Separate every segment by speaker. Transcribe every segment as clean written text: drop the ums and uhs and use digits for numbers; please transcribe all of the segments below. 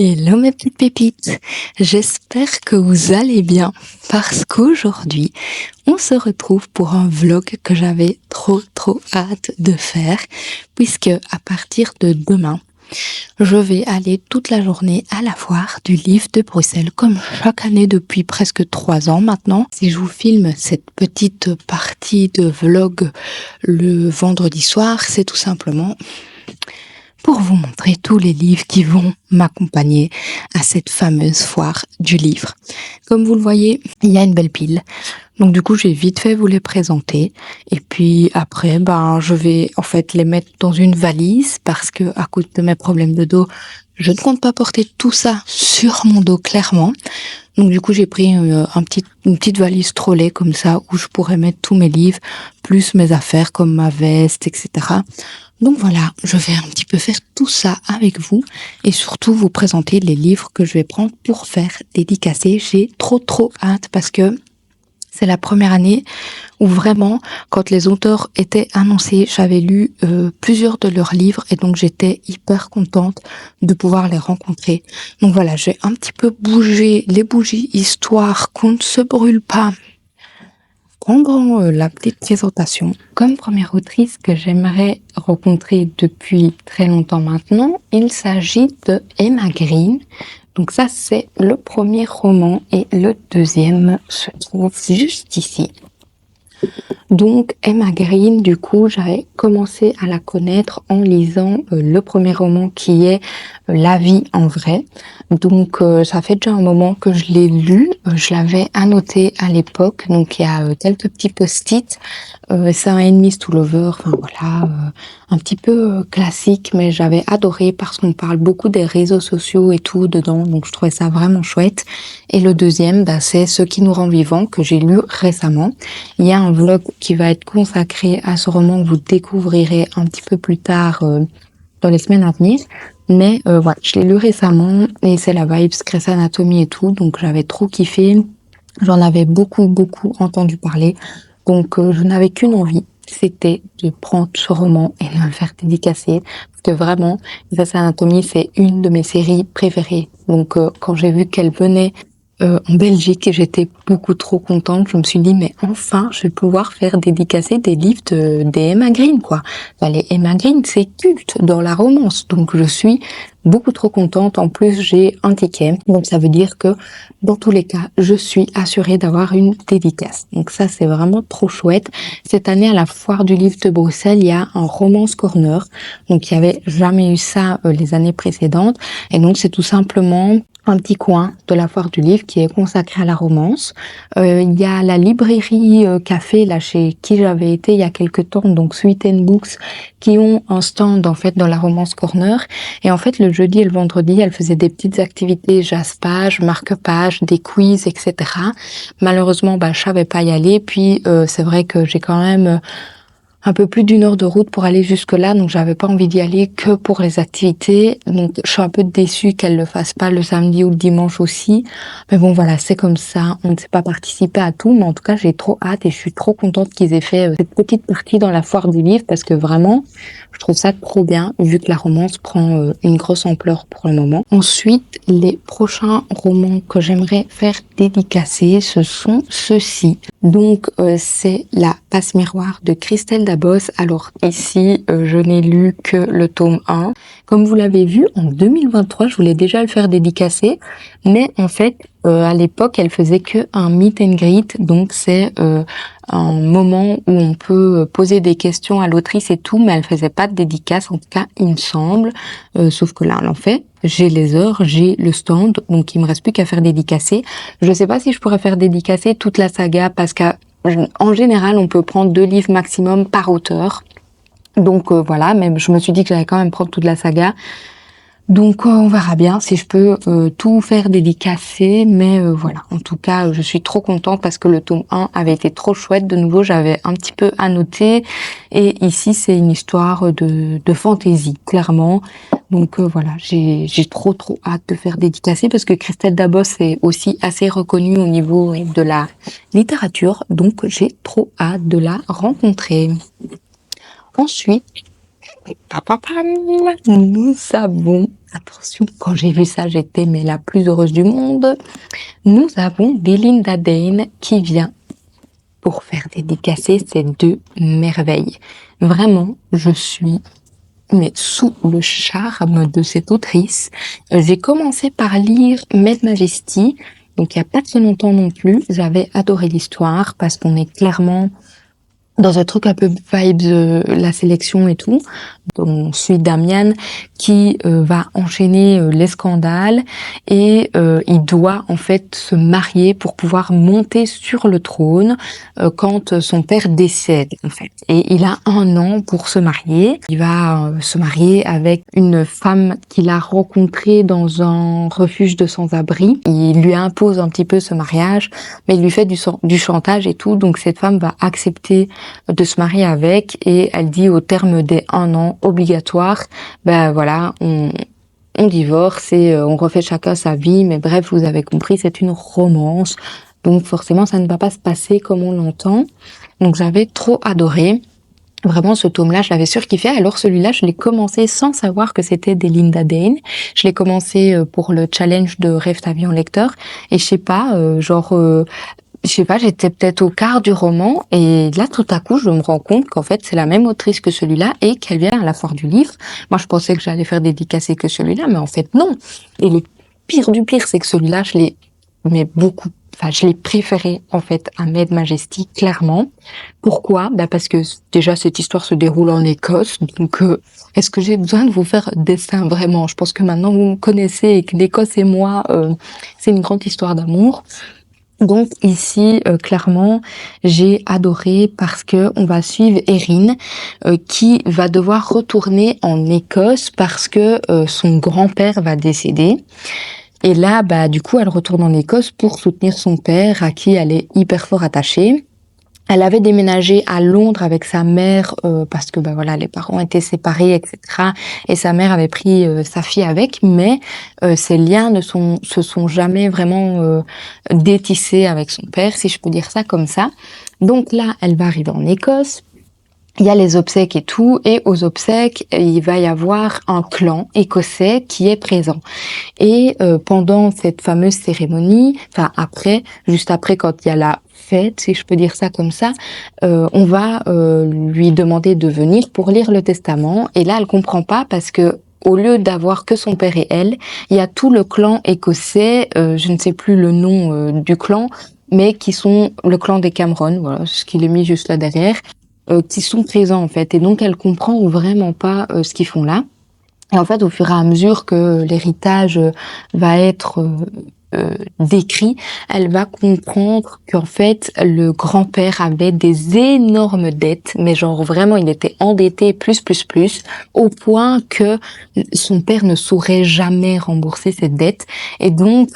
Speaker 1: Hello mes petites pépites, j'espère que vous allez bien parce qu'aujourd'hui on se retrouve pour un vlog que j'avais trop hâte de faire puisque à partir de demain je vais aller toute la journée à la foire du livre de Bruxelles comme chaque année depuis presque 3 ans maintenant. Si je vous filme cette petite partie de vlog le vendredi soir, c'est tout simplement pour vous montrer tous les livres qui vont m'accompagner à cette fameuse foire du livre. Comme vous le voyez, il y a une belle pile. Donc du coup, j'ai vite fait vous les présenter. Et puis après, je vais en fait les mettre dans une valise parce que à cause de mes problèmes de dos, je ne compte pas porter tout ça sur mon dos clairement. Donc du coup, j'ai pris une petite valise trolley comme ça où je pourrais mettre tous mes livres, plus mes affaires comme ma veste, etc. Donc voilà, je vais un petit peu faire tout ça avec vous et surtout vous présenter les livres que je vais prendre pour faire dédicacer. J'ai trop hâte parce que c'est la première année où vraiment, quand les auteurs étaient annoncés, j'avais lu plusieurs de leurs livres et donc j'étais hyper contente de pouvoir les rencontrer. Donc voilà, j'ai un petit peu bougé les bougies histoire qu'on ne se brûle pas pendant la petite présentation. Comme première autrice que j'aimerais rencontrer depuis très longtemps maintenant, il s'agit de Emma Green. Donc ça, c'est le premier roman et le deuxième se trouve juste ici. Donc Emma Green, du coup, j'avais commencé à la connaître en lisant le premier roman qui est La vie en vrai. Donc ça fait déjà un moment que je l'ai lu, je l'avais annoté à l'époque, donc il y a quelques petits post-it, c'est un enemies to lover, enfin voilà, un petit peu classique, mais j'avais adoré parce qu'on parle beaucoup des réseaux sociaux et tout dedans, donc je trouvais ça vraiment chouette. Et le deuxième, c'est Ce qui nous rend vivants, que j'ai lu récemment. Il y a un vlog qui va être consacré à ce roman que vous découvrirez un petit peu plus tard dans les semaines à venir. Mais voilà, je l'ai lu récemment et c'est la vibes Grey's Anatomy et tout, donc j'avais trop kiffé. J'en avais beaucoup entendu parler, donc je n'avais qu'une envie, c'était de prendre ce roman et de le faire dédicacer, parce que vraiment, Grey's Anatomy, c'est une de mes séries préférées. Donc quand j'ai vu qu'elle venait en Belgique, j'étais beaucoup trop contente. Je me suis dit, mais enfin, je vais pouvoir faire dédicacer des livres des Emma Green, quoi. Enfin, les Emma Green, c'est culte dans la romance. Donc, je suis beaucoup trop contente. En plus, j'ai un ticket. Donc, ça veut dire que, dans tous les cas, je suis assurée d'avoir une dédicace. Donc, ça, c'est vraiment trop chouette. Cette année, à la foire du livre de Bruxelles, il y a un romance corner. Donc, il y avait jamais eu ça les années précédentes. Et donc, c'est tout simplement un petit coin de la foire du livre qui est consacré à la romance. Il y a la librairie café là chez qui j'avais été il y a quelques temps, donc Sweet and Books, qui ont un stand en fait dans la romance corner. Et en fait le jeudi et le vendredi, elles faisaient des petites activités jazz-page, marque-page, des quiz, etc. Malheureusement, je savais pas y aller. Puis c'est vrai que j'ai quand même un peu plus d'1 heure de route pour aller jusque là, donc j'avais pas envie d'y aller que pour les activités. Donc je suis un peu déçue qu'elle le fasse pas le samedi ou le dimanche aussi. Mais bon voilà, c'est comme ça, on ne sait pas participer à tout, mais en tout cas j'ai trop hâte et je suis trop contente qu'ils aient fait cette petite partie dans la foire du livre parce que vraiment, je trouve ça trop bien vu que la romance prend une grosse ampleur pour le moment. Ensuite, les prochains romans que j'aimerais faire dédicacer, ce sont ceux-ci. Donc c'est La Passe Miroir de Christelle Dabos. Alors ici, je n'ai lu que le tome 1. Comme vous l'avez vu, en 2023, je voulais déjà le faire dédicacer, mais en fait, à l'époque, elle faisait que un meet and greet, donc c'est un moment où on peut poser des questions à l'autrice et tout, mais elle faisait pas de dédicace, en tout cas, il me semble, sauf que là, elle en fait. J'ai les heures, j'ai le stand, donc il me reste plus qu'à faire dédicacer. Je sais pas si je pourrais faire dédicacer toute la saga parce qu'en général, on peut prendre 2 livres maximum par auteur. Donc voilà, même je me suis dit que j'allais quand même prendre toute la saga. Donc on verra bien si je peux tout faire dédicacer, mais voilà. En tout cas, je suis trop contente parce que le tome 1 avait été trop chouette. De nouveau, j'avais un petit peu annoté. Et ici, c'est une histoire de fantaisie, clairement. Donc voilà, j'ai trop hâte de faire dédicacer parce que Christelle Dabos est aussi assez reconnue au niveau de la littérature. Donc j'ai trop hâte de la rencontrer. Ensuite, Papapam, nous avons, attention, quand j'ai vu ça, j'étais mais la plus heureuse du monde. Nous avons Belinda Dane qui vient pour faire dédicacer ces deux merveilles. Vraiment, je suis mais sous le charme de cette autrice. J'ai commencé par lire Maid Majesty, donc il y a pas très longtemps non plus. J'avais adoré l'histoire parce qu'on est clairement dans un truc un peu vibes la sélection et tout. Donc, on suit Damian qui va enchaîner les scandales et il doit en fait se marier pour pouvoir monter sur le trône quand son père décède en fait. Et il a 1 an pour se marier. Il va se marier avec une femme qu'il a rencontrée dans un refuge de sans-abri. Il lui impose un petit peu ce mariage, mais il lui fait du chantage et tout. Donc cette femme va accepter de se marier avec et elle dit au terme des 1 an obligatoire, ben voilà, on divorce et on refait chacun sa vie, mais bref, vous avez compris, c'est une romance, donc forcément ça ne va pas se passer comme on l'entend. Donc j'avais trop adoré. Vraiment, ce tome-là, je l'avais surkiffé. Alors celui-là, je l'ai commencé sans savoir que c'était des Linda Dane. Je l'ai commencé pour le challenge de Rêve ta vie en lecteur. Et je sais pas, j'étais peut-être au quart du roman et là, tout à coup, je me rends compte qu'en fait, c'est la même autrice que celui-là et qu'elle vient à la foire du livre. Moi, je pensais que j'allais faire dédicacer que celui-là, mais en fait, non. Et le pire du pire, c'est que celui-là, je l'ai préféré, en fait, à Maid Majesty, clairement. Pourquoi? Parce que déjà, cette histoire se déroule en Écosse, donc est-ce que j'ai besoin de vous faire dessin vraiment? Je pense que maintenant, vous me connaissez et que l'Écosse et moi, c'est une grande histoire d'amour. Donc ici, clairement, j'ai adoré parce que on va suivre Erin qui va devoir retourner en Écosse parce que son grand-père va décéder. Et là, du coup, elle retourne en Écosse pour soutenir son père à qui elle est hyper fort attachée. Elle avait déménagé à Londres avec sa mère parce que voilà, les parents étaient séparés, etc. Et sa mère avait pris sa fille avec, mais ces liens se sont jamais vraiment détissés avec son père, si je peux dire ça comme ça. Donc là, elle va arriver en Écosse. Il y a les obsèques et tout, et aux obsèques, il va y avoir un clan écossais qui est présent. Et pendant cette fameuse cérémonie, juste après quand il y a la fête, si je peux dire ça comme ça, on va lui demander de venir pour lire le testament. Et là, elle comprend pas parce que au lieu d'avoir que son père et elle, il y a tout le clan écossais, je ne sais plus le nom du clan, mais qui sont le clan des Cameron, voilà, ce qu'il est mis juste là derrière, qui sont présents en fait. Et donc elle comprend vraiment pas ce qu'ils font là. Et en fait, au fur et à mesure que l'héritage va être décrit, elle va comprendre qu'en fait, le grand-père avait des énormes dettes, mais genre vraiment, il était endetté plus, au point que son père ne saurait jamais rembourser cette dette. Et donc,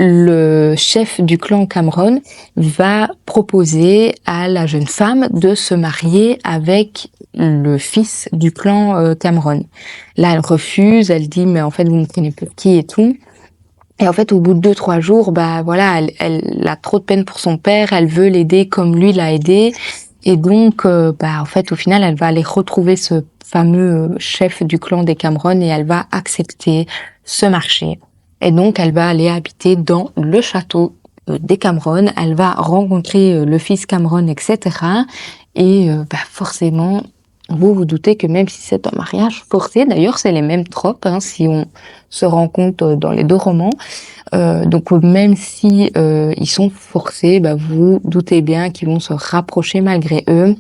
Speaker 1: le chef du clan Cameron va proposer à la jeune femme de se marier avec le fils du clan Cameron. Là, elle refuse, elle dit mais en fait vous me prenez pour qui et tout. Et en fait, au bout de 2-3 jours, voilà, elle a trop de peine pour son père, elle veut l'aider comme lui l'a aidé. Et donc, en fait, au final, elle va aller retrouver ce fameux chef du clan des Cameron et elle va accepter ce marché. Et donc, elle va aller habiter dans le château des Cameron. Elle va rencontrer le fils Cameron, etc. Et forcément, vous vous doutez que même si c'est un mariage forcé, d'ailleurs, c'est les mêmes tropes, si on se rend compte dans les deux romans. Donc même si ils sont forcés, vous doutez bien qu'ils vont se rapprocher malgré eux.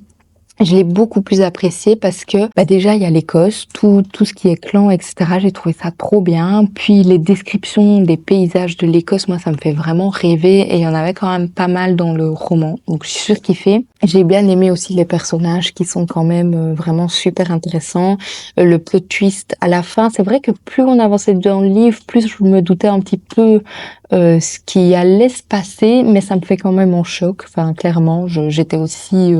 Speaker 1: Je l'ai beaucoup plus apprécié parce que déjà il y a l'Écosse, tout ce qui est clan, etc. J'ai trouvé ça trop bien. Puis les descriptions des paysages de l'Écosse, moi ça me fait vraiment rêver et il y en avait quand même pas mal dans le roman. Donc je suis surkiffée. J'ai bien aimé aussi les personnages qui sont quand même vraiment super intéressants. Le plot twist à la fin, c'est vrai que plus on avançait dans le livre, plus je me doutais un petit peu ce qui allait se passer, mais ça me fait quand même en choc. Enfin, clairement, j'étais aussi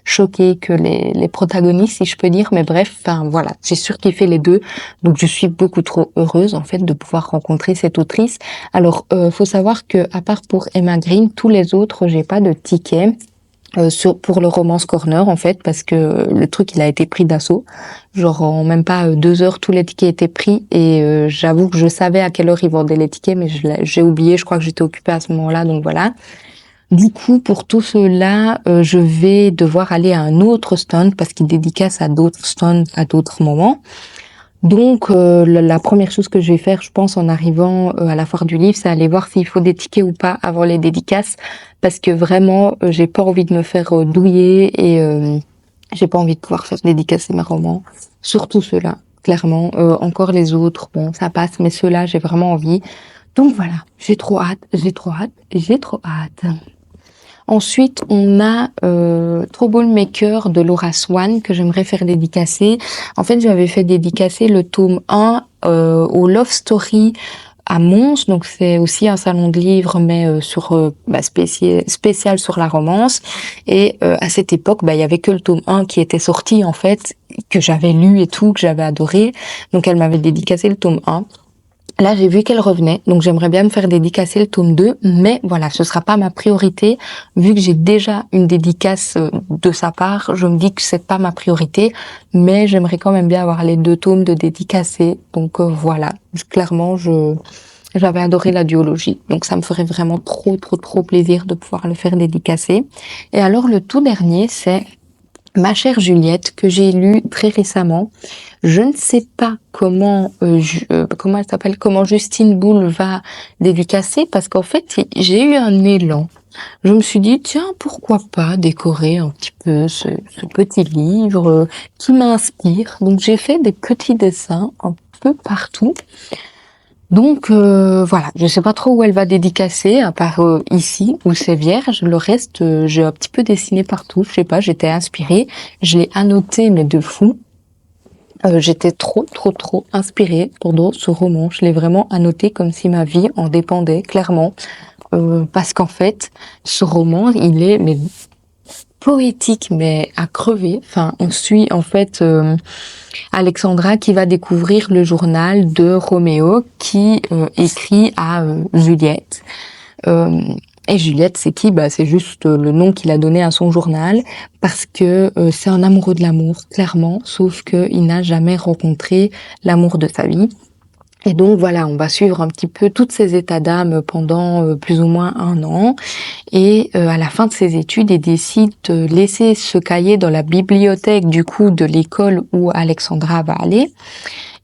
Speaker 1: choquée que les protagonistes, si je peux dire. Mais bref, voilà, j'ai surkiffé les deux. Donc, je suis beaucoup trop heureuse, en fait, de pouvoir rencontrer cette autrice. Alors, faut savoir que, à part pour Emma Green, tous les autres, j'ai pas de ticket. pour le Romance Corner en fait, parce que le truc il a été pris d'assaut, genre en même pas 2 heures tous les tickets étaient pris, et j'avoue que je savais à quelle heure ils vendaient les tickets, mais j'ai oublié, je crois que j'étais occupée à ce moment-là, donc voilà. Du coup, pour tout cela, je vais devoir aller à un autre stand parce qu'ils dédicacent à d'autres stands à d'autres moments. Donc, la première chose que je vais faire, je pense, en arrivant à la foire du livre, c'est aller voir s'il faut des tickets ou pas avant les dédicaces, parce que vraiment, j'ai pas envie de me faire douiller, et j'ai pas envie de pouvoir faire dédicacer mes romans, surtout ceux-là, clairement. Encore les autres, bon, ça passe, mais ceux-là, j'ai vraiment envie. Donc voilà, j'ai trop hâte, j'ai trop hâte, j'ai trop hâte. Ensuite, on a Troublemaker de Laura Swan que j'aimerais faire dédicacer. En fait, j'avais fait dédicacer le tome 1 au Love Story à Mons, donc c'est aussi un salon de livres, mais spécial sur la romance. Et à cette époque, il y avait que le tome 1 qui était sorti en fait, que j'avais lu et tout, que j'avais adoré. Donc elle m'avait dédicacé le tome 1. Là, j'ai vu qu'elle revenait, donc j'aimerais bien me faire dédicacer le tome 2, mais voilà, ce sera pas ma priorité, vu que j'ai déjà une dédicace de sa part, je me dis que c'est pas ma priorité, mais j'aimerais quand même bien avoir les 2 tomes de dédicacés, donc voilà, clairement, j'avais adoré la duologie, donc ça me ferait vraiment trop, trop, trop plaisir de pouvoir le faire dédicacer. Et alors, le tout dernier, c'est Ma chère Juliette, que j'ai lu très récemment. Je ne sais pas comment elle s'appelle, comment Justine Boule va dédicacer, parce qu'en fait, j'ai eu un élan. Je me suis dit, tiens, pourquoi pas décorer un petit peu ce petit livre qui m'inspire. Donc, j'ai fait des petits dessins un peu partout. Donc voilà, je sais pas trop où elle va dédicacer, à part ici où c'est vierge. Le reste, j'ai un petit peu dessiné partout. Je sais pas, j'étais inspirée, je l'ai annoté mais de fou. J'étais trop trop trop inspirée pendant ce roman. Je l'ai vraiment annoté comme si ma vie en dépendait clairement, parce qu'en fait, ce roman, il est mais poétique mais à crever. Enfin, on suit en fait Alexandra qui va découvrir le journal de Roméo qui écrit à Juliette. Euh, et Juliette, c'est qui? C'est juste le nom qu'il a donné à son journal, parce que c'est un amoureux de l'amour, clairement, sauf qu'il n'a jamais rencontré l'amour de sa vie. Et donc voilà, on va suivre un petit peu tous ces états d'âme pendant plus ou moins 1 an. Et à la fin de ses études, il décide de laisser ce cahier dans la bibliothèque du coup de l'école où Alexandra va aller.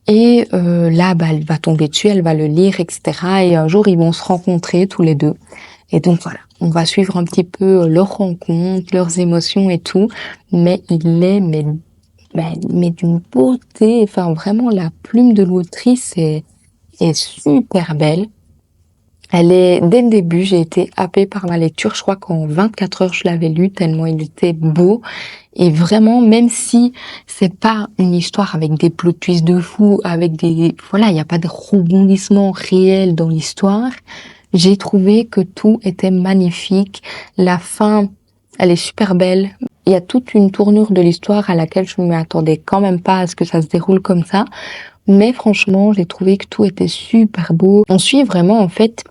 Speaker 1: Et là, elle va tomber dessus, elle va le lire, etc. Et un jour, ils vont se rencontrer tous les deux. Et donc voilà, on va suivre un petit peu leurs rencontres, leurs émotions et tout. Mais il est mais d'une beauté. Enfin, vraiment, la plume de l'autrice est super belle. Elle est, dès le début, j'ai été happée par ma lecture. Je crois qu'en 24 heures, je l'avais lu tellement il était beau. Et vraiment, même si c'est pas une histoire avec des plot twists de fou, voilà, il n'y a pas de rebondissement réel dans l'histoire, j'ai trouvé que tout était magnifique. La fin, elle est super belle. Il y a toute une tournure de l'histoire à laquelle je ne m'attendais quand même pas à ce que ça se déroule comme ça. Mais franchement, j'ai trouvé que tout était super beau. On suit vraiment, en fait,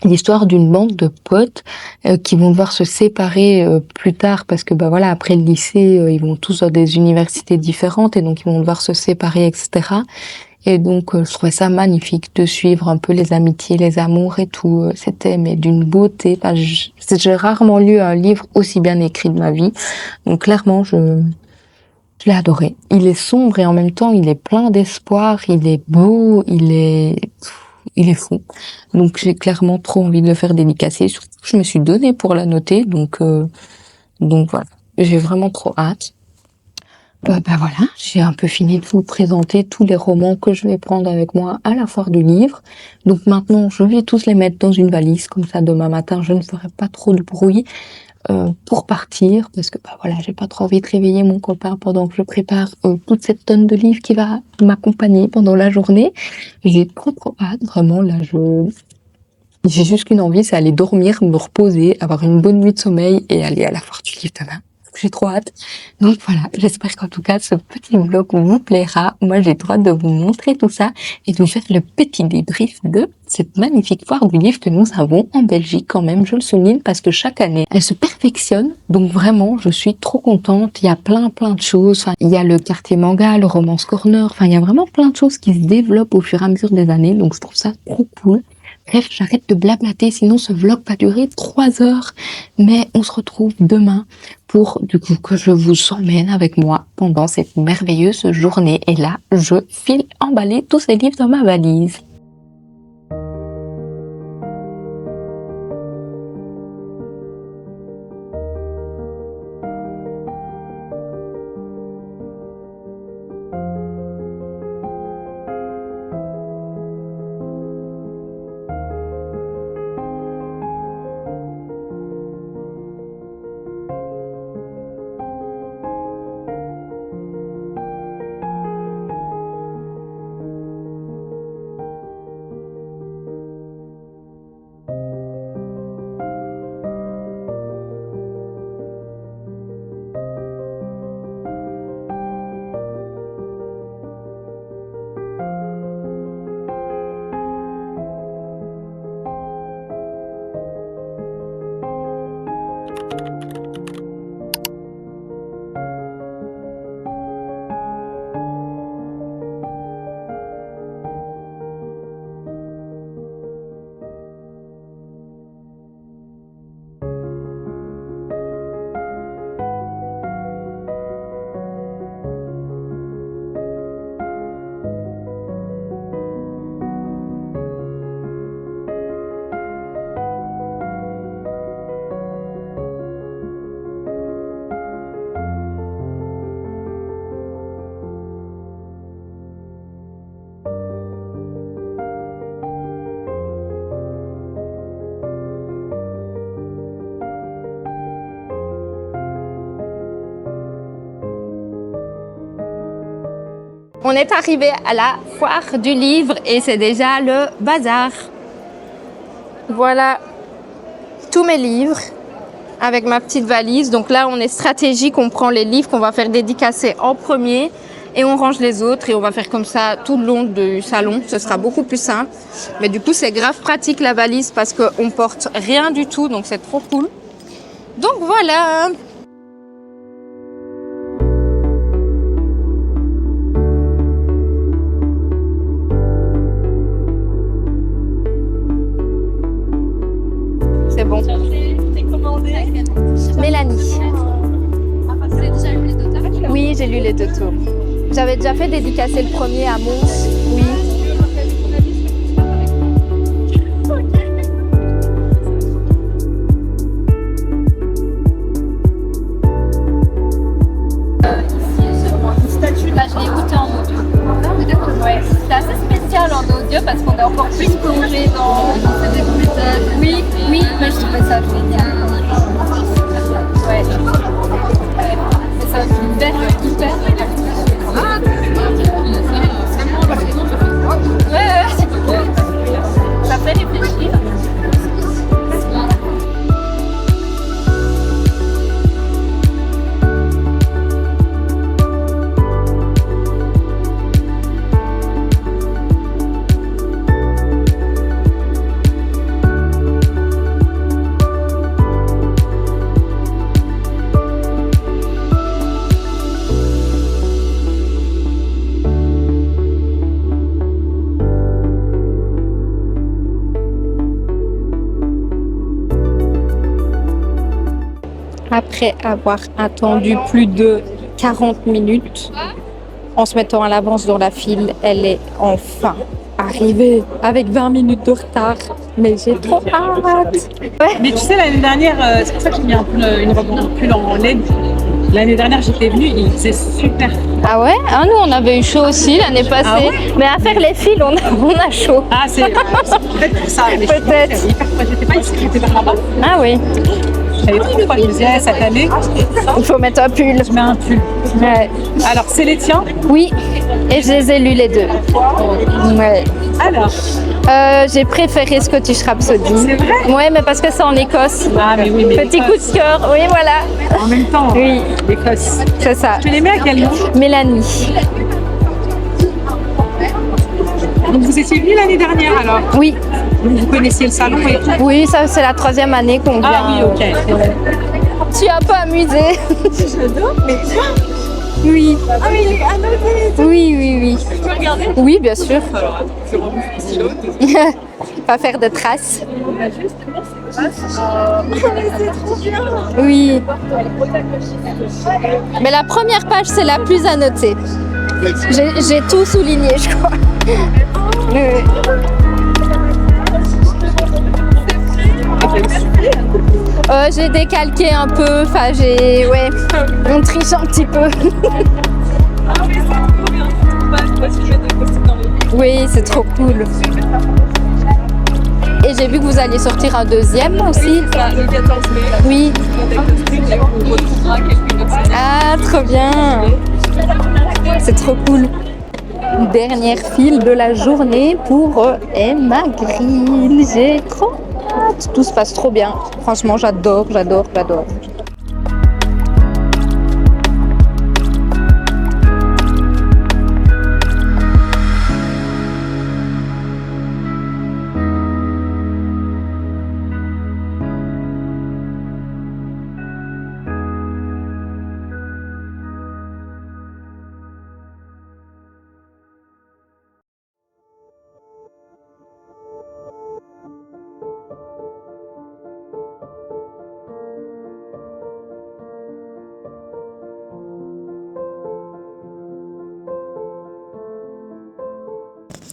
Speaker 1: l'histoire d'une bande de potes qui vont devoir se séparer plus tard, parce que voilà, après le lycée, ils vont tous dans des universités différentes, et donc ils vont devoir se séparer, etc. Et donc je trouvais ça magnifique de suivre un peu les amitiés, les amours et tout. C'était mais d'une beauté. Enfin, j'ai rarement lu un livre aussi bien écrit de ma vie. Donc clairement, je l'ai adoré. Il est sombre et en même temps, il est plein d'espoir. Il est beau. Il est fou. Donc j'ai clairement trop envie de le faire dédicacer. Surtout que je me suis donné pour la noter. Donc voilà. J'ai vraiment trop hâte. Voilà, j'ai un peu fini de vous présenter tous les romans que je vais prendre avec moi à la foire du livre. Donc maintenant, je vais tous les mettre dans une valise, comme ça demain matin, je ne ferai pas trop de bruit pour partir, parce que voilà, j'ai pas trop envie de réveiller mon copain pendant que je prépare toute cette tonne de livres qui va m'accompagner pendant la journée. J'ai trop trop hâte, vraiment là, j'ai juste qu'une envie, c'est aller dormir, me reposer, avoir une bonne nuit de sommeil et aller à la foire du livre demain. j'ai trop hâte. Donc voilà, j'espère qu'en tout cas ce petit vlog vous plaira. Moi j'ai trop hâte de vous montrer tout ça et de vous faire le petit débrief de cette magnifique foire du livre que nous avons en Belgique quand même, je le souligne, parce que chaque année elle se perfectionne. Donc vraiment je suis trop contente, il y a plein de choses. Enfin, il y a le quartier manga, le romance corner, enfin il y a vraiment plein de choses qui se développent au fur et à mesure des années, donc je trouve ça trop cool. Bref, j'arrête de blablater, sinon ce vlog va durer 3 heures. Mais on se retrouve demain pour, du coup, que je vous emmène avec moi pendant cette merveilleuse journée. Et là, je file emballer tous ces livres dans ma valise. On est arrivé à la foire du livre et c'est déjà le bazar. Voilà tous mes livres avec ma petite valise. Donc là, on est stratégique, on prend les livres qu'on va faire dédicacer en premier et on range les autres et on va faire comme ça tout le long du salon. Ce sera beaucoup plus simple. Mais du coup, c'est grave pratique la valise parce qu'on porte rien du tout, donc c'est trop cool. Donc voilà. C'est bon. Mélanie. Oui, j'ai lu les 2 tours. J'avais déjà fait dédicacer le premier à Mons. Oui.
Speaker 2: Là, je l'ai écouté en audio. Ouais, c'est assez spécial en audio parce qu'on est encore plus plongé dans ce découpage. Oui, oui, mais je trouvais ça génial. Ouais. C'est ça, hyper. Ouais. Ça fait réfléchir. Après avoir attendu plus de 40 minutes, en se mettant à l'avance dans la file, elle est enfin arrivée avec 20 minutes de retard. Mais j'ai trop hâte.
Speaker 3: Ouais. Mais tu sais, l'année dernière, c'est pour ça que j'ai mis un pull en laine. L'année dernière, j'étais venue, il faisait super froid.
Speaker 2: Ah ouais? Ah, nous, on avait eu chaud aussi l'année passée.
Speaker 3: Ah ouais?
Speaker 2: Mais à faire les files, on a chaud.
Speaker 3: Ah, c'est peut-être pour ça.
Speaker 2: Peut-être.
Speaker 3: J'étais pas ici, j'étais vers là-bas.
Speaker 2: Ah oui.
Speaker 3: J'avais trop froid, je me disais, cette année,
Speaker 2: Il faut mettre un pull.
Speaker 3: je mets un pull.
Speaker 2: Ouais.
Speaker 3: Alors, c'est les tiens?
Speaker 2: Oui, et je les ai lus les 2. Ouais.
Speaker 3: Alors,
Speaker 2: J'ai préféré Scottish Rhapsody.
Speaker 3: C'est vrai?
Speaker 2: Ouais, mais parce que c'est en Écosse.
Speaker 3: Ah, mais oui, mais
Speaker 2: Petit coup de cœur, oui, voilà.
Speaker 3: En même temps,
Speaker 2: Oui.
Speaker 3: l'Écosse.
Speaker 2: C'est ça.
Speaker 3: Tu l'aimais à quel nom?
Speaker 2: Mélanie.
Speaker 3: Donc vous étiez venu l'année dernière alors?
Speaker 2: Oui.
Speaker 3: Donc vous connaissiez le salon et tout?
Speaker 2: Oui, ça c'est la 3e année qu'on vient.
Speaker 3: Ah oui, ok.
Speaker 2: Tu es un peu amusée.
Speaker 3: J'adore, mais
Speaker 2: Oui.
Speaker 3: ah mais il est annoté.
Speaker 2: Oui, oui, oui.
Speaker 3: Tu peux regarder?
Speaker 2: Oui, bien sûr. Pas faire de traces.
Speaker 3: C'est trop bien.
Speaker 2: Oui. Mais la première page, c'est la plus annotée. J'ai tout souligné, je crois. Oui. J'ai décalqué un peu, enfin ouais, on triche un petit peu.
Speaker 3: Ah mais c'est trop bien, c'est trop je vais te poster dans les
Speaker 2: Oui, c'est trop cool. Et j'ai vu que vous alliez sortir un 2e aussi.
Speaker 3: ça, le 14 mai.
Speaker 2: Oui.
Speaker 3: On retrouvera quelques autres scènes.
Speaker 2: Ah, trop bien. C'est trop cool. Dernière file de la journée pour Emma Green. J'ai trop hâte. Tout se passe trop bien. Franchement, j'adore.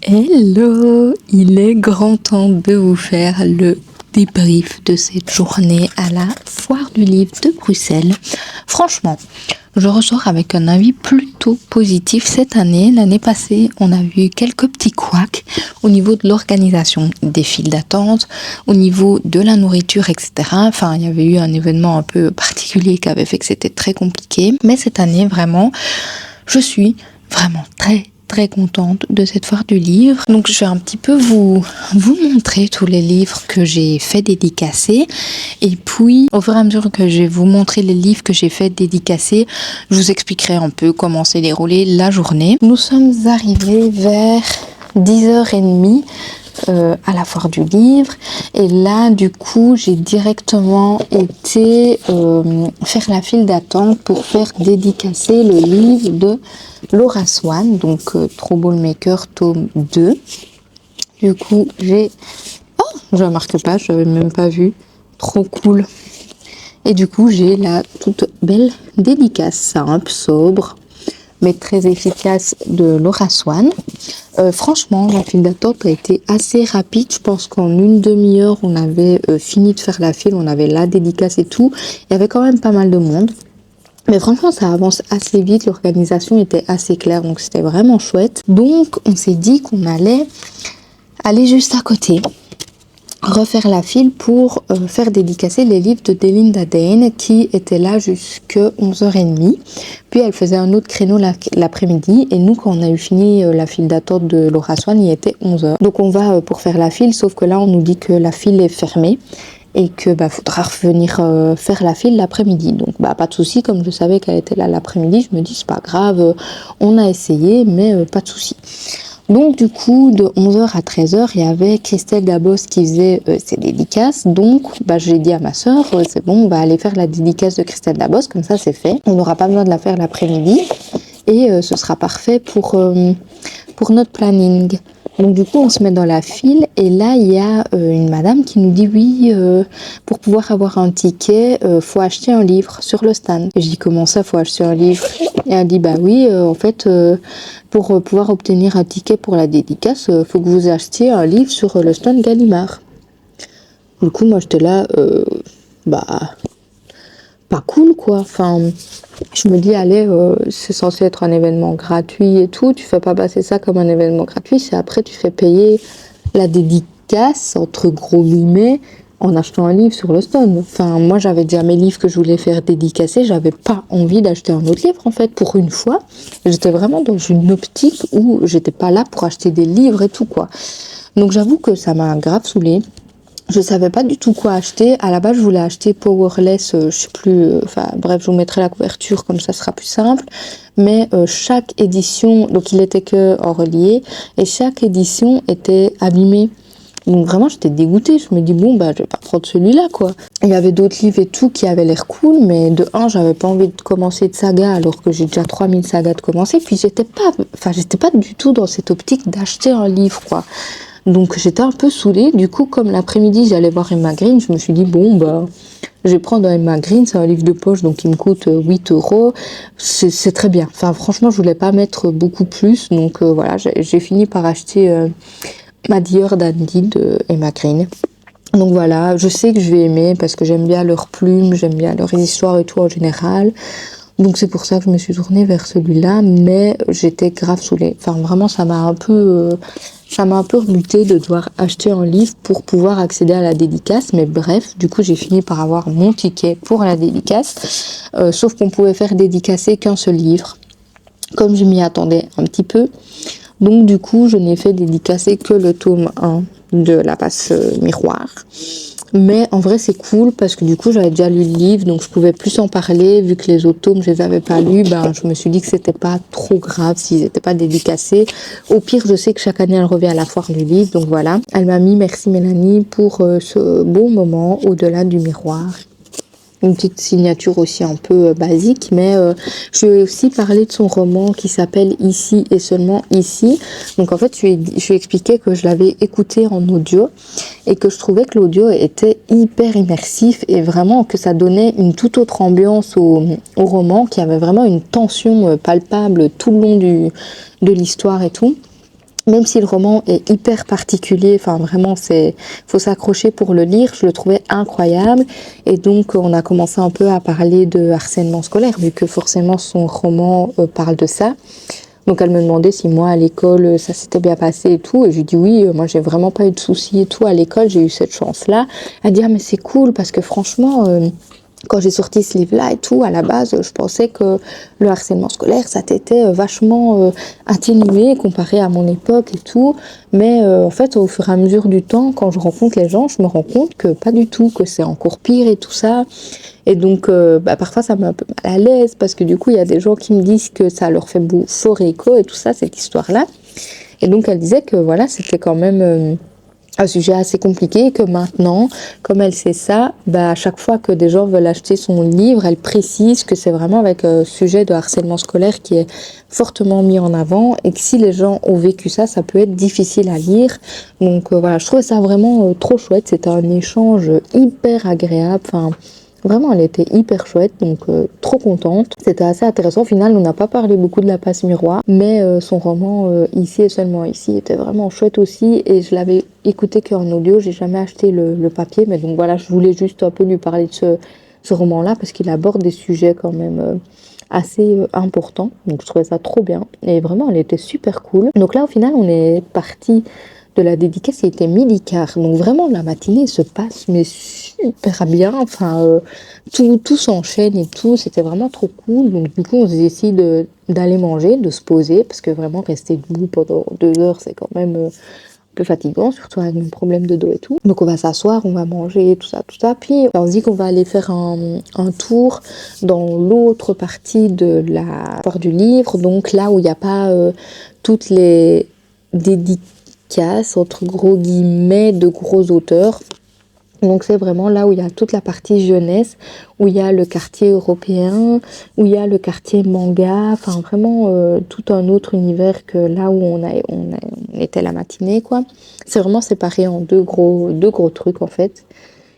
Speaker 2: Hello, il est grand temps de vous faire le débrief de cette journée à la Foire du Livre de Bruxelles. Franchement, je ressors avec un avis plutôt positif cette année. L'année passée, on a vu quelques petits couacs au niveau de l'organisation des files d'attente, au niveau de la nourriture, etc. Enfin, il y avait eu un événement un peu particulier qui avait fait que c'était très compliqué. Mais cette année, vraiment, je suis vraiment très contente de cette foire du livre. Donc je vais un petit peu vous montrer tous les livres que j'ai fait dédicacer, et puis au fur et à mesure que je vais vous montrer les livres que j'ai fait dédicacer, je vous expliquerai un peu comment s'est déroulée la journée. Nous sommes arrivés vers 10h30 à la foire du livre, et là du coup j'ai directement été faire la file d'attente pour faire dédicacer le livre de Laura Swan, donc Troublemaker tome 2. Du coup j'ai je remarque pas, je n'avais même pas vu, trop cool. Et du coup j'ai la toute belle dédicace simple, sobre mais très efficace de Laura Swan. Franchement, la file d'attente a été assez rapide. Je pense qu'en une demi-heure, on avait fini de faire la file, on avait la dédicace et tout. Il y avait quand même pas mal de monde. Mais franchement, ça avance assez vite. L'organisation était assez claire, donc c'était vraiment chouette. Donc, on s'est dit qu'on allait aller juste à côté, refaire la file pour faire dédicacer les livres de Delinda Dane qui étaient là jusqu'à 11h30. Puis elle faisait un autre créneau l'après-midi, et nous quand on a eu fini la file d'attente de Laura Swan, il était 11h. Donc on va pour faire la file, sauf que là on nous dit que la file est fermée et que faudra revenir faire la file l'après-midi. Donc pas de souci, comme je savais qu'elle était là l'après-midi, je me dis c'est pas grave, on a essayé, mais pas de souci. Donc du coup, de 11h à 13h, il y avait Christelle Dabos qui faisait ses dédicaces. Donc j'ai dit à ma soeur, c'est bon, on va aller faire la dédicace de Christelle Dabos, comme ça c'est fait. On n'aura pas besoin de la faire l'après-midi, et ce sera parfait pour notre planning. Donc du coup, on se met dans la file, et là, il y a une madame qui nous dit oui, pour pouvoir avoir un ticket, faut acheter un livre sur le stand. Et je dis comment ça, faut acheter un livre? Et elle dit oui, en fait, pour pouvoir obtenir un ticket pour la dédicace, faut que vous achetiez un livre sur le stand Gallimard. Du coup, moi, j'étais là, pas cool quoi. Enfin, je me dis allez, c'est censé être un événement gratuit et tout, tu fais pas passer ça comme un événement gratuit, c'est après tu fais payer la dédicace entre gros guillemets
Speaker 1: en achetant un livre sur le stand. Enfin, moi, j'avais déjà mes livres que je voulais faire dédicacer. J'avais pas envie d'acheter un autre livre, en fait, pour une fois. J'étais vraiment dans une optique où j'étais pas là pour acheter des livres et tout, quoi. Donc, j'avoue que ça m'a grave saoulée. Je savais pas du tout quoi acheter. À la base, je voulais acheter Powerless, je sais plus, enfin bref, je vous mettrai la couverture comme ça sera plus simple. Mais chaque édition, donc il était que en relié, et chaque édition était abîmée. Donc vraiment, j'étais dégoûtée. Je me dis bon bah je vais pas prendre celui-là quoi. Il y avait d'autres livres et tout qui avaient l'air cool, mais de un, j'avais pas envie de commencer de saga alors que j'ai déjà 3000 sagas de commencer. Puis j'étais pas du tout dans cette optique d'acheter un livre quoi. Donc j'étais un peu saoulée. Du coup, comme l'après-midi, j'allais voir Emma Green, je me suis dit, bon, bah, je vais prendre un Emma Green, c'est un livre de poche, donc il me coûte 8 euros. C'est très bien. Enfin, franchement, je voulais pas mettre beaucoup plus. Donc voilà, j'ai fini par acheter Ma Dear Dandy de Emma Green. Donc voilà, je sais que je vais aimer parce que j'aime bien leurs plumes, j'aime bien leurs histoires et tout en général. Donc c'est pour ça que je me suis tournée vers celui-là, mais j'étais grave saoulée. Enfin vraiment, ça m'a un peu rebuté de devoir acheter un livre pour pouvoir accéder à la dédicace. Mais bref, du coup j'ai fini par avoir mon ticket pour la dédicace. Sauf qu'on pouvait faire dédicacer qu'un seul livre, comme je m'y attendais un petit peu. Donc du coup je n'ai fait dédicacer que le tome 1 de La Passe Miroir. Mais en vrai c'est cool parce que du coup j'avais déjà lu le livre, donc je pouvais plus en parler. Vu que les autres tomes je les avais pas lus, ben je me suis dit que c'était pas trop grave s'ils étaient pas dédicacés. Au pire, je sais que chaque année elle revient à la foire du livre, donc voilà. Elle m'a mis merci Mélanie pour ce bon moment au-delà du miroir. Une petite signature aussi un peu basique, mais je lui ai aussi parlé de son roman qui s'appelle Ici et seulement ici. Donc en fait, je lui ai expliqué que je l'avais écouté en audio et que je trouvais que l'audio était hyper immersif et vraiment que ça donnait une toute autre ambiance au roman, qui avait vraiment une tension palpable tout le long de l'histoire et tout. Même si le roman est hyper particulier, enfin vraiment faut s'accrocher pour le lire, je le trouvais incroyable. Et donc on a commencé un peu à parler de harcèlement scolaire, vu que forcément son roman parle de ça. Donc elle me demandait si moi à l'école ça s'était bien passé et tout, et je lui dis oui, moi j'ai vraiment pas eu de soucis et tout à l'école, j'ai eu cette chance là. Elle dit ah mais c'est cool parce que franchement quand j'ai sorti ce livre-là et tout, à la base, je pensais que le harcèlement scolaire, ça t'était vachement atténué comparé à mon époque et tout. Mais en fait, au fur et à mesure du temps, quand je rencontre les gens, je me rends compte que pas du tout, que c'est encore pire et tout ça. Et donc, parfois, ça me met un peu mal à l'aise parce que du coup, il y a des gens qui me disent que ça leur fait fort écho et tout ça, cette histoire-là. Et donc, elle disait que voilà, c'était quand même un sujet assez compliqué, que maintenant, comme elle sait ça, à chaque fois que des gens veulent acheter son livre, elle précise que c'est vraiment avec un sujet de harcèlement scolaire qui est fortement mis en avant, et que si les gens ont vécu ça, ça peut être difficile à lire. Donc voilà, je trouvais ça vraiment trop chouette. C'était un échange hyper agréable. Enfin, vraiment, elle était hyper chouette, donc trop contente. C'était assez intéressant. Au final, on n'a pas parlé beaucoup de La Passe Miroir, mais son roman Ici et seulement ici était vraiment chouette aussi, et je l'avais écouté qu'en audio, j'ai jamais acheté le papier, mais donc voilà, je voulais juste un peu lui parler de ce roman-là, parce qu'il aborde des sujets quand même assez importants, donc je trouvais ça trop bien, et vraiment, elle était super cool. Donc là, au final, on est parti de la dédicace, il était 12h15. Donc vraiment, la matinée se passe mais super bien. Enfin, tout s'enchaîne et tout. C'était vraiment trop cool. Donc du coup, on se décide d'aller manger, de se poser, parce que vraiment, rester debout pendant 2 heures, c'est quand même un peu fatigant, surtout avec mon problème de dos et tout. Donc on va s'asseoir, on va manger, tout ça. Puis on se dit qu'on va aller faire un tour dans l'autre partie de la foire du livre. Donc là où il n'y a pas toutes les dédicaces, entre gros guillemets, de gros auteurs. Donc c'est vraiment là où il y a toute la partie jeunesse, où il y a le quartier européen, où il y a le quartier manga, enfin vraiment tout un autre univers que là où on était la matinée, quoi. C'est vraiment séparé en deux gros trucs en fait.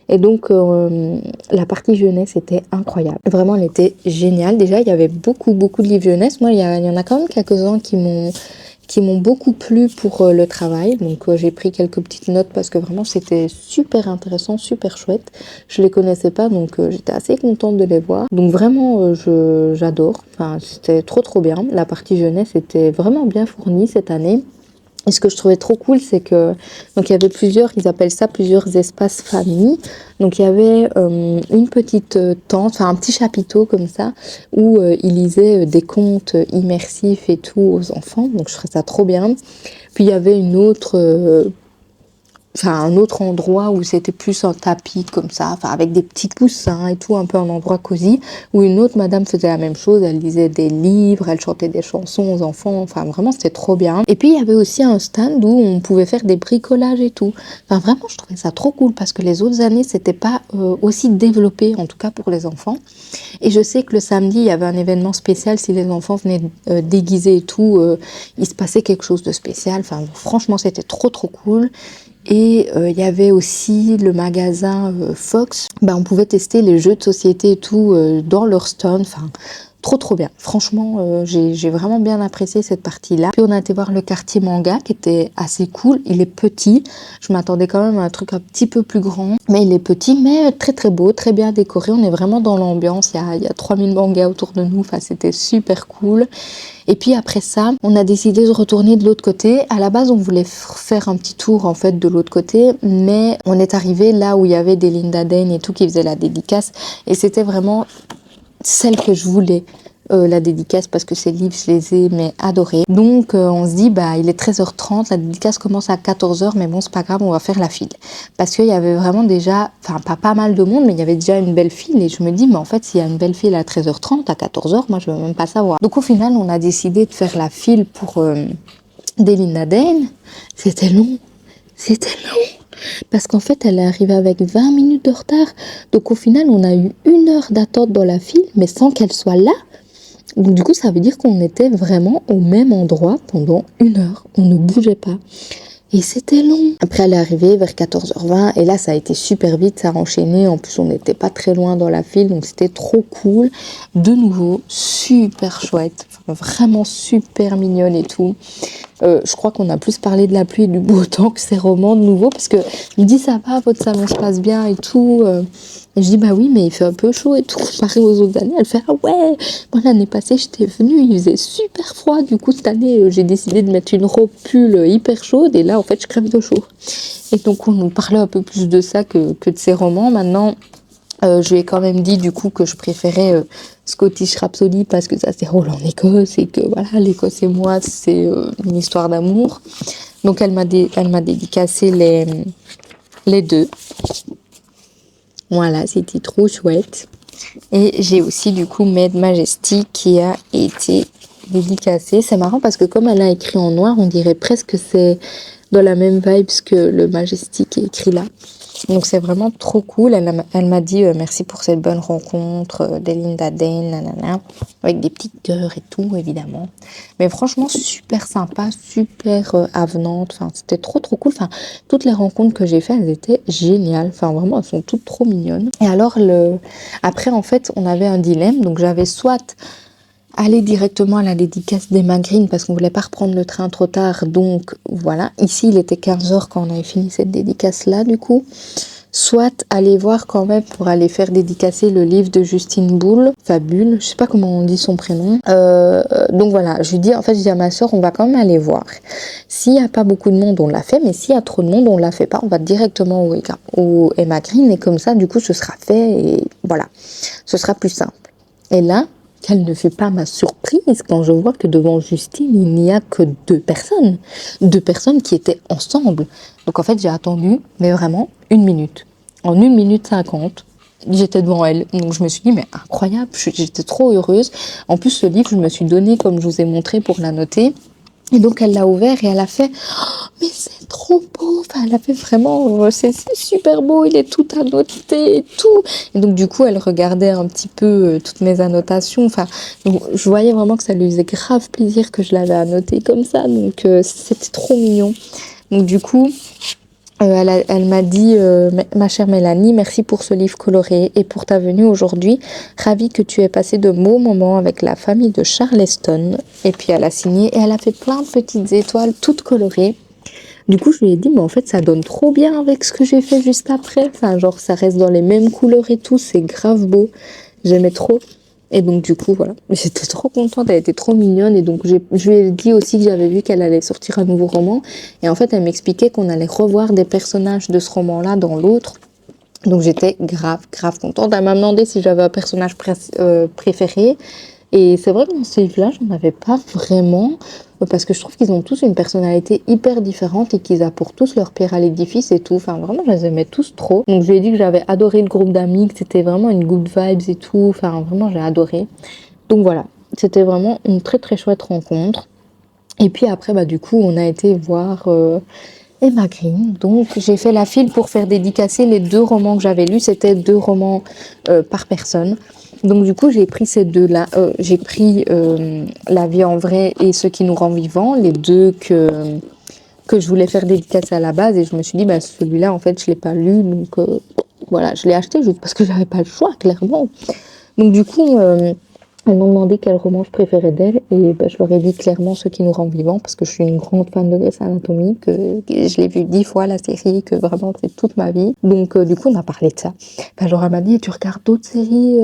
Speaker 1: Et donc la partie jeunesse était incroyable. Vraiment, elle était géniale. Déjà, il y avait beaucoup de livres jeunesse. Moi, il y en a quand même quelques-uns qui m'ont beaucoup plu pour le travail. Donc j'ai pris quelques petites notes parce que vraiment c'était super intéressant, super chouette. Je les connaissais pas, donc j'étais assez contente de les voir. Donc vraiment j'adore. Enfin, c'était trop bien. La partie jeunesse était vraiment bien fournie cette année. Et ce que je trouvais trop cool, c'est que donc il y avait plusieurs, ils appellent ça plusieurs espaces famille. Donc il y avait une petite tente, enfin un petit chapiteau comme ça, où ils lisaient des contes immersifs et tout aux enfants. Donc je trouvais ça trop bien. Puis il y avait une autre un autre endroit où c'était plus un tapis comme ça, enfin avec des petits coussins et tout, un peu un endroit cosy, où une autre madame faisait la même chose, elle lisait des livres, elle chantait des chansons aux enfants, enfin vraiment c'était trop bien. Et puis il y avait aussi un stand où on pouvait faire des bricolages et tout. Enfin vraiment je trouvais ça trop cool parce que les autres années c'était pas aussi développé, en tout cas pour les enfants. Et je sais que le samedi il y avait un événement spécial, si les enfants venaient déguisés et tout, il se passait quelque chose de spécial. Enfin franchement c'était trop cool. Et il y avait aussi le magasin Fox. On pouvait tester les jeux de société et tout dans leur stand. Enfin, trop bien. Franchement, j'ai vraiment bien apprécié cette partie-là. Puis on a été voir le quartier manga qui était assez cool. Il est petit. Je m'attendais quand même à un truc un petit peu plus grand. Mais il est petit, mais très beau, très bien décoré. On est vraiment dans l'ambiance. Il y a 3000 mangas autour de nous. Enfin, c'était super cool. Et puis après ça, on a décidé de retourner de l'autre côté. À la base, on voulait faire un petit tour en fait de l'autre côté, mais on est arrivé là où il y avait des Linda Dane et tout qui faisaient la dédicace, et c'était vraiment celle que je voulais. La dédicace, parce que ces livres je les ai adorés. Donc on se dit il est 13h30, la dédicace commence à 14h, mais bon c'est pas grave, on va faire la file, parce qu'il y avait vraiment déjà, enfin pas mal de monde, mais il y avait déjà une belle file, et je me dis mais en fait s'il y a une belle file à 13h30, à 14h, moi je veux même pas savoir. Donc au final on a décidé de faire la file pour des Linda Dane. C'était long, parce qu'en fait elle est arrivée avec 20 minutes de retard, donc au final on a eu 1 heure d'attente dans la file, mais sans qu'elle soit là. Donc du coup ça veut dire qu'on était vraiment au même endroit pendant 1 heure, on ne bougeait pas. Et c'était long. Après elle est arrivée vers 14h20 et là ça a été super vite, ça a enchaîné. En plus on n'était pas très loin dans la file, donc c'était trop cool. De nouveau, super chouette, vraiment super mignonne et tout. Je crois qu'on a plus parlé de la pluie et du beau temps que ces romans de nouveau, parce que je me dis ça va, votre salon se passe bien et tout. Et je dis oui mais il fait un peu chaud et tout comparé aux autres années. Elle fait ouais, moi l'année passée j'étais venue, il faisait super froid, du coup cette année j'ai décidé de mettre une robe pull hyper chaude et là en fait je crève de chaud. Et donc on nous parlait un peu plus de ça que de ces romans. Maintenant je lui ai quand même dit du coup que je préférais Scottish Rhapsody parce que ça se déroule en Écosse et que voilà, l'Écosse et moi c'est une histoire d'amour. Donc elle m'a dédicacé les deux. Voilà, c'était trop chouette. Et j'ai aussi du coup Maid Majesty qui a été dédicacé. C'est marrant parce que comme elle a écrit en noir, on dirait presque que c'est dans la même vibes que le Majesty qui est écrit là. Donc c'est vraiment trop cool. Elle m'a dit merci pour cette bonne rencontre des Linda Dane, nanana, avec des petites cœurs et tout évidemment. Mais franchement super sympa, super avenante. Enfin c'était trop cool. Enfin toutes les rencontres que j'ai faites elles étaient géniales. Enfin vraiment elles sont toutes trop mignonnes. Et alors après en fait on avait un dilemme. Donc j'avais soit aller directement à la dédicace d'Emma Green parce qu'on voulait pas reprendre le train trop tard, donc voilà, ici il était 15h quand on avait fini cette dédicace là du coup, soit aller voir quand même pour aller faire dédicacer le livre de Justine Bull, Fabule, je sais pas comment on dit son prénom, donc voilà, je dis à ma soeur on va quand même aller voir, s'il y a pas beaucoup de monde on l'a fait, mais s'il y a trop de monde on la fait pas, on va directement au Emma Green et comme ça du coup ce sera fait et voilà, ce sera plus simple. Et là quelle ne fut pas ma surprise quand je vois que devant Justine, il n'y a que 2 personnes. 2 personnes qui étaient ensemble. Donc en fait, j'ai attendu, mais vraiment, 1 minute. En 1 minute 50, j'étais devant elle. Donc je me suis dit, mais incroyable, j'étais trop heureuse. En plus, ce livre, je me suis donné, comme je vous ai montré, pour la noter. Et donc elle l'a ouvert et elle a fait mais c'est trop beau, enfin elle a fait vraiment c'est super beau, il est tout annoté et tout. Et donc du coup elle regardait un petit peu toutes mes annotations, enfin donc, je voyais vraiment que ça lui faisait grave plaisir que je l'avais annoté comme ça, donc c'était trop mignon. Donc du coup elle m'a dit ma chère Mélanie, merci pour ce livre coloré et pour ta venue aujourd'hui. Ravie que tu aies passé de beaux moments avec la famille de Charleston. Et puis elle a signé et elle a fait plein de petites étoiles toutes colorées. Du coup, je lui ai dit, mais en fait, ça donne trop bien avec ce que j'ai fait juste après. Enfin, genre, ça reste dans les mêmes couleurs et tout. C'est grave beau. J'aimais trop. Et donc du coup voilà, j'étais trop contente, elle était trop mignonne et donc je lui ai dit aussi que j'avais vu qu'elle allait sortir un nouveau roman et en fait elle m'expliquait qu'on allait revoir des personnages de ce roman-là dans l'autre. Donc j'étais grave contente. Elle m'a demandé si j'avais un personnage préféré et c'est vrai que dans ce livre-là j'en avais pas vraiment parce que je trouve qu'ils ont tous une personnalité hyper différente et qu'ils apportent tous leur pierre à l'édifice et tout. Enfin, vraiment, je les aimais tous trop. Donc, je lui ai dit que j'avais adoré le groupe d'amis, que c'était vraiment une good vibes et tout. Enfin, vraiment, j'ai adoré. Donc, voilà. C'était vraiment une très chouette rencontre. Et puis après, bah, du coup, on a été voir Emma Green. Donc, j'ai fait la file pour faire dédicacer les 2 romans que j'avais lus. C'était 2 romans par personne. Donc du coup j'ai pris ces deux-là, j'ai pris La vie en vrai et Ce qui nous rend vivants, les 2 que je voulais faire dédicacer à la base et je me suis dit bah celui-là en fait je l'ai pas lu donc voilà je l'ai acheté juste parce que j'avais pas le choix clairement. Donc du coup elles m'ont demandé quel roman je préférais d'elle et bah, je leur ai dit clairement Ce qui nous rend vivants parce que je suis une grande fan de Grey's Anatomy, que je l'ai vu 10 fois la série, que vraiment c'est toute ma vie. Donc du coup on a parlé de ça. Bah, genre elle m'a dit tu regardes d'autres séries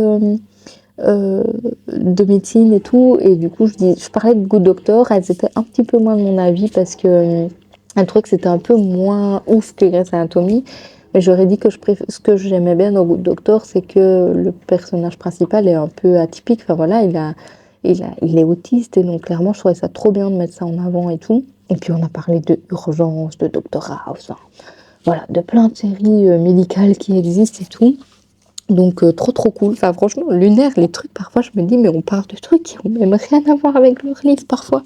Speaker 1: de médecine et tout et du coup je parlais de Good Doctor, elles étaient un petit peu moins de mon avis parce que elles trouvaient que c'était un peu moins ouf que Grey's Anatomy. Mais j'aurais dit que ce que j'aimais bien dans Good Doctor, c'est que le personnage principal est un peu atypique. Enfin voilà, il est autiste et donc clairement, je trouvais ça trop bien de mettre ça en avant et tout. Et puis on a parlé de Urgence, de Dr House, hein. Voilà, de plein de séries médicales qui existent et tout. Donc trop cool. Enfin franchement, Lunaire, les trucs, parfois je me dis mais on parle de trucs qui ont même rien à voir avec leur livre parfois.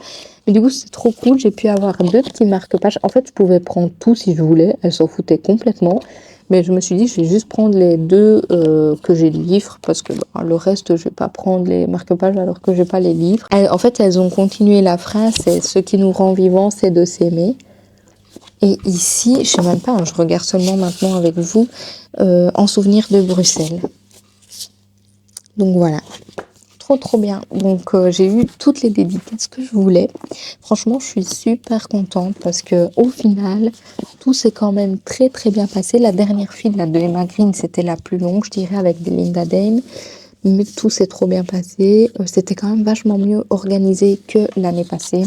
Speaker 1: Mais du coup c'est trop cool, j'ai pu avoir 2 petits marque-pages. En fait je pouvais prendre tout si je voulais, elle s'en foutait complètement. Mais je me suis dit je vais juste prendre les 2 que j'ai le livre parce que bah, le reste je vais pas prendre les marque-pages alors que j'ai pas les livres. En fait elles ont continué la phrase, c'est ce qui nous rend vivants c'est de s'aimer. Et ici, je sais même pas, hein, je regarde seulement maintenant avec vous, En souvenir de Bruxelles. Donc voilà, trop bien. Donc j'ai eu toutes les dédicaces que je voulais. Franchement, je suis super contente parce que au final, tout s'est quand même très bien passé. La dernière file là, de Emma Green, c'était la plus longue, je dirais, avec Belinda Dane. Mais tout s'est trop bien passé. C'était quand même vachement mieux organisé que l'année passée.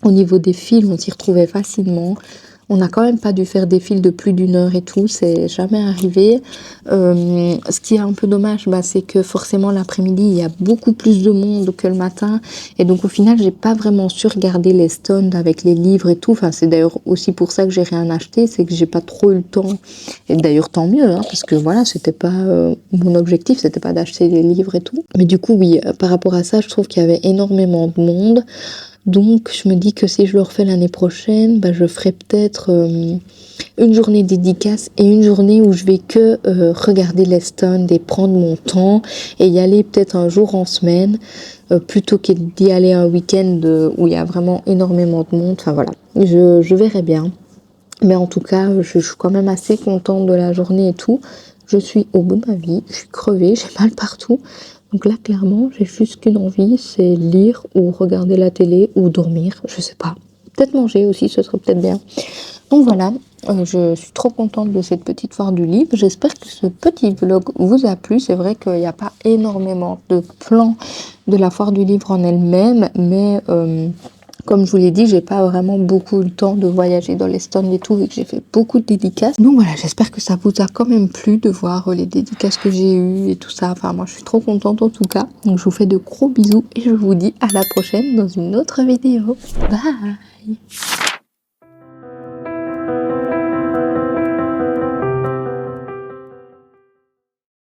Speaker 1: Au niveau des files, on s'y retrouvait facilement. On n'a quand même pas dû faire des files de plus d'1 heure et tout, c'est jamais arrivé. Ce qui est un peu dommage, bah, c'est que forcément l'après-midi, il y a beaucoup plus de monde que le matin. Et donc au final, j'ai pas vraiment su regarder les stands avec les livres et tout. Enfin, c'est d'ailleurs aussi pour ça que j'ai rien acheté, c'est que j'ai pas trop eu le temps. Et d'ailleurs, tant mieux, hein, parce que voilà, c'était pas mon objectif, c'était pas d'acheter des livres et tout. Mais du coup, oui, par rapport à ça, je trouve qu'il y avait énormément de monde. Donc je me dis que si je le refais l'année prochaine, bah, je ferai peut-être une journée dédicace et une journée où je vais que regarder les stands et prendre mon temps et y aller peut-être un jour en semaine plutôt que d'y aller un week-end où il y a vraiment énormément de monde. Enfin voilà, je verrai bien. Mais en tout cas, je suis quand même assez contente de la journée et tout. Je suis au bout de ma vie, je suis crevée, j'ai mal partout. Donc là, clairement, j'ai juste qu'une envie, c'est lire ou regarder la télé ou dormir, je sais pas. Peut-être manger aussi, ce serait peut-être bien. Donc voilà, je suis trop contente de cette petite foire du livre. J'espère que ce petit vlog vous a plu. C'est vrai qu'il n'y a pas énormément de plans de la foire du livre en elle-même, mais comme je vous l'ai dit, j'ai pas vraiment beaucoup le temps de voyager dans les stands et tout, et que j'ai fait beaucoup de dédicaces. Donc voilà, j'espère que ça vous a quand même plu de voir les dédicaces que j'ai eues et tout ça. Enfin, moi, je suis trop contente en tout cas. Donc, je vous fais de gros bisous et je vous dis à la prochaine dans une autre vidéo. Bye!